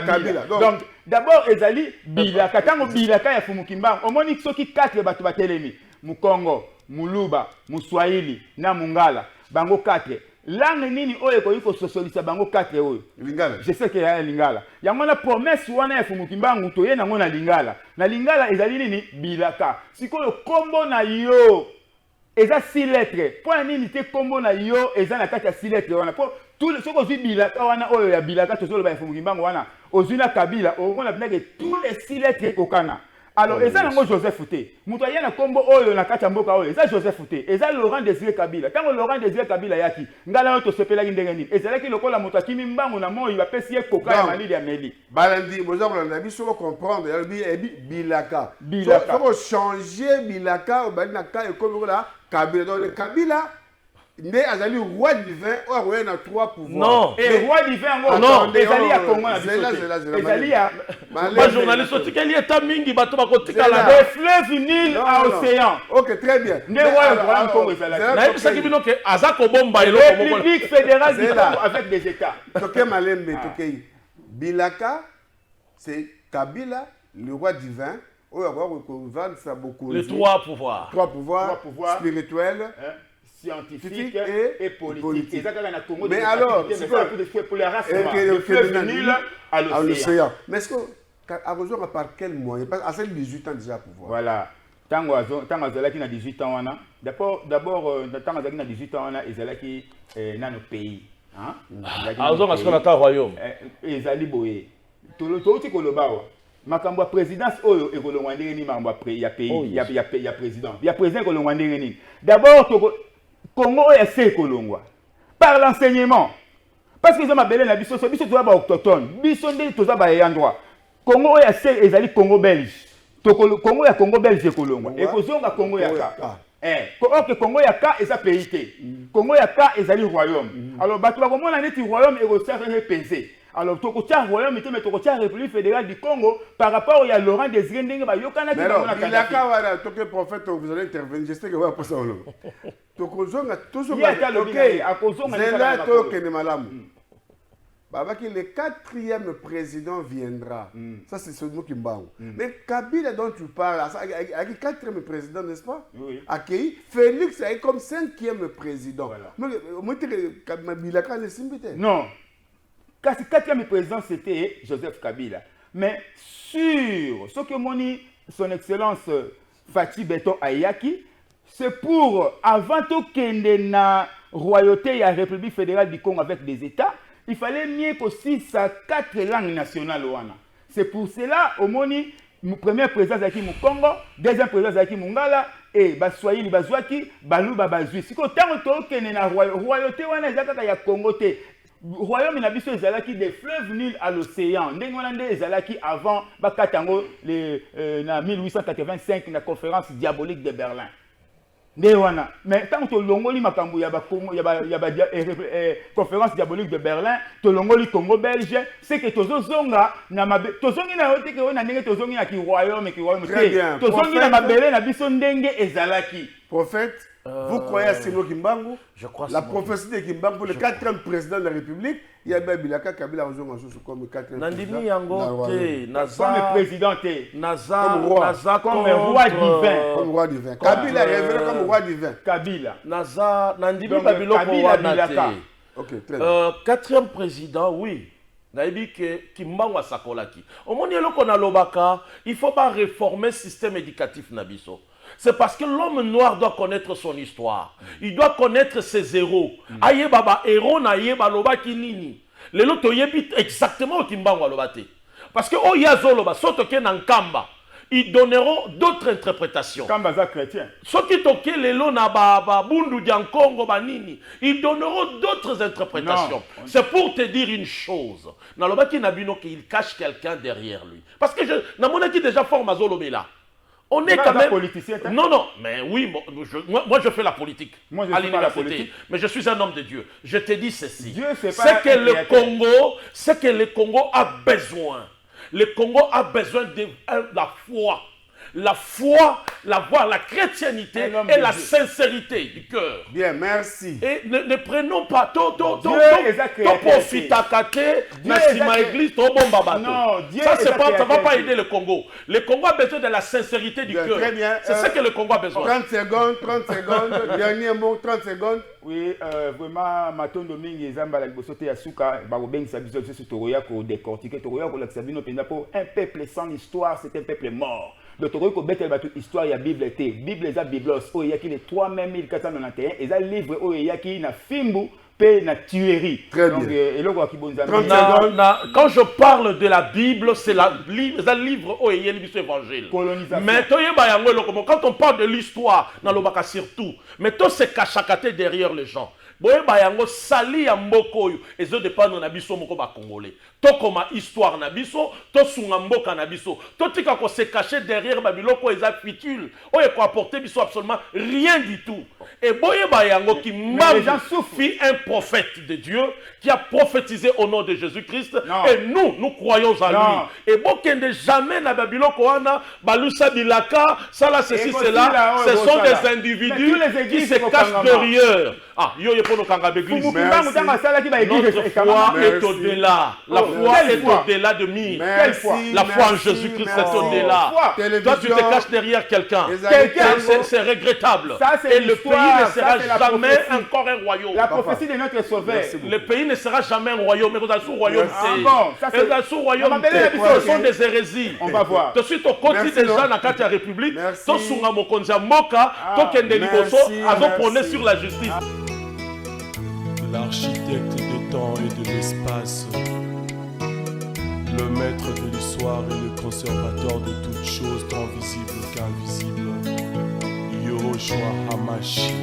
Kabila. Donc, d'abord, Ezali, Bilaka, tango Bilaka ya Fumukimbangu, au moins, il y a 4 batu batelemi, Mukongo, Muluba, Muswahili, na Mungala, Bango 4. Langue nini oyo ko socialiste bango 4 oyo. Lingala. Je sais que ya Lingala. Ya mona promesse wana ya Fumukimbangu to ye na ngona Lingala. Na Lingala ezali nini Bilaka. Sikoyo kombo na yo. Eza 6 lettres. Pour nini te kombo na yo eza na kati ya 6 lettres wana. Pour tout ce que je Bilaka wana oyo ya Bilaka to so lo ba Fumukimbangu wana. Ozuna Kabila on a bien que tous les 6 lettres kokana. Alors eza nango Joseph Fouté. Muto ya na kombo oyo na kati ya mboka oyo eza Joseph Fouté. Eza Laurent Désiré Kabila. Tango Laurent Désiré Kabila yaki ngala yo to sepela ndenge nini. Ezala ki lokola muto akimi mbangu na moyo ba pesi ye koka ya malili ya meli. Balandi boza ko na biso ko comprendre ya Bilaka. Faut changer Bilaka au bali na ka e comme la Kabila. Donc Kabila mais azali roi divin ou roi na 3 pouvoirs. Non. Et roi divin non, ezali ya Congo na biso. Ezali ya ba journaliste otikeli eta mingi bato bakotika la des fleuves Nil à océan. OK, très bien. Ne roi le Congo ezali. Na ebisaki bino ke azako bomba eloko bomba. République fédérale du Congo avec des États. Toké Malembe, Toké. Bilaka c'est Kabila, le roi divin. Les 3 pouvoirs. 3 pouvoirs spirituels, scientifique et politique. Mais alors, c'est pour les races le fleuve Nil à l'océan. Mais est-ce qu'à rejoindre par quel moyen? Parce qu'à 18 ans déjà à pouvoir. Voilà. Tango azalaki na 18 ans wana. D'abord tango azalaki na 18 ans wana ezalaki na nos pays, hein? Azonga ce qu'on appelle royaume. Ezali boye. Toloti kolobawa. Makambo présidence oyo ekolongwa ndenge ni makambo ya pays ya président. Ya président ekolongwa ndenge ni. D'abord Congo oyo ese ekolongwa par l'enseignement. Parce que ils ont mabele na biso toza ba autochtone. Biso nde toza ba ya droit. Congo oyo ese ezali Congo belge. Congo ya Congo belge ekolongwa. Ekozonga Congo ya ka. Ok, Congo ya ka eza pays te. Congo ya ka ezali royaume. Alors bato ba komona neti royaume ekosaka pesé. Alors, tu as royaume, mais tu as République fédérale du Congo par rapport à Laurent Désiré Kabila. Mais non, il a qu'à le prophète, vous allez intervenir. Je sais que vous allez passer au long. Le 4e président viendra. Ça, c'est ce mot qui me bat. Mais Kabila dont tu parles, avec le 4e président, n'est-ce pas? Oui. Accueilli. Félix est comme 5e président. Non. 4e président, c'était Joseph Kabila. Mais sur ce que moni son excellence Fathi Beton Ayaki, c'est pour, avant tout qu'il y ait la royauté et la République fédérale du Congo avec des États, il fallait mieux qu'aussi ça 4 langues nationales. C'est pour cela, au moni, premier président Zaki Mukongo, deuxième président Zaki Mungala, et Baswahili Bazwaki, Baluba Bazui. Si quand on qu'il y a la royauté, on a ya Congo. Royaume nabiso ezalaki des fleuves Nil à l'océan. Ndengolande ezalaki avant bakatango na 1885 na conférence diabolique de Berlin. Ndewana. Mais tant que longoli makambo ya ba Congo ya ba conférence diabolique de Berlin, to longoli Congo belge, c'est que tozonga na tozongi na yote ke na ndenge tozongi na ki royaume. Tozongi na mabele na biso ndenge ezalaki. Prophète Vous croyez à Sino Kimbangu? Je crois La Simon prophétie de Kimbangu, le 4e président de la République, il y a Bilaka Kabila comme 4e Nandimi président. yango te, Comme naza président te. naza Comme roi. naza Comme contre, roi divin. Comme roi divin. Kabila est révélé comme roi divin. Kabila. naza nandimi Donc, babiloko Kabila wana Bilaka. te. Ok, très bien. 4e président, oui. Nayebi ke Kimbangu asakolaki. Omoni eloko na lobaka, il faut pas réformer le système éducatif na biso. C'est parce que l'homme noir doit connaître son histoire. Il doit connaître ses héros. Aye baba héros na ye baloba kinini. Lelo toyebi exactement Kimbangu alobate. Parce que oyazo loba soto ke na nkamba. Ils donneront d'autres interprétations. Kambaza chrétien. Ceux qui toquent les lots na ba bundu Congo banini, ils donneront d'autres interprétations. C'est pour te dire une chose. Nalobaki nabino qu'il cache quelqu'un derrière lui. Parce que namona qui déjà forme Azolobela. On est quand même politicien. Non, non, mais oui, moi je fais la politique. Moi, je à fais pas la l'université. politique. Mais je suis un homme de Dieu. Je te dis ceci. Dieu, c'est pas C'est que un le créateur. Congo a besoin. Le Congo a besoin de la foi. La foi, la chrétienité Un homme et de la Dieu. sincérité du cœur. Bien, merci. Et ne prenons pas Non, Dieu ça, est ça va pas créateur. aider le Congo. Le Congo a besoin de la sincérité du Bien, cœur. très bien. C'est ce que le Congo a besoin. 30 secondes. Dernier mot, 30 secondes. Oui, vraiment, matondo mingi ezamba la liboso te ya suka bakobengisa biso biso toroya kodécortiquer toroya kolakisa bino mpenza mpo un peuple sans histoire c'est un peuple mort. Donc toroyi kobetela bato histoire ya bible te bible eza biblos oyo eyaki le 3 mai 1491 eza livre oyo eyaki na fimbu mpe na tuerie. Très donc bien. eloko ya kibonzambe Quand je parle de la Bible, c'est le livre où il y a l'évangile. Colonisation. Mais quand on parle de l'histoire, dans le baka surtout, mais tout se cache derrière les gens. Boye bayango sali ya mboko oyo ezo dépendre na biso moko ba congolais. To koma histoire na biso, to sunga mboka na biso. To tika ko se cacher derrière ba biloko eza futile. Oye ko apporter biso absolument rien du tout. Et boye bayango qui les gens fut un prophète de Dieu qui a prophétisé au nom de Jésus-Christ. Non. Et nous croyons en Non. lui. Et bokende jamais na babiloko wana balusa bilaka, ça là ceci Et cela, là, ce ouais, sont ça, là. des individus Mais tous les qui églises se sont cachent kangama. derrière. Ah, yo yepo no kanga d'église. Fubu Kimbangu tanga asalaki ba église Notre foi Merci. est au-delà. La Oh, foi quelle est foi? au-delà de mille. Merci, La foi en merci, Jésus-Christ est merci. au-delà. Foi. Toi, tu te caches derrière quelqu'un. Quelqu'un. C'est regrettable. Ça, c'est Et le pays l'histoire. ne Ça, sera c'est la jamais prophétie. encore un royaume. la prophétie de notre sauveur. Merci beaucoup. Le pays ne sera jamais un royaume, mais vous avez sous royaume. Ah bon, ça, c'est- Vous avez sous royaume. On va mêler la Ce sont des hérésies. On va voir. De suite au côté Merci, des non? gens dans la République, Merci. to sunga mokonzi ya mboka, to kende liboso, merci, azo prôner merci. sur la justice. L'architecte des temps et de l'espace, le maître de l'histoire et le conservateur de toutes choses, tant visibles qu'invisibles, Yahushua Hamashi.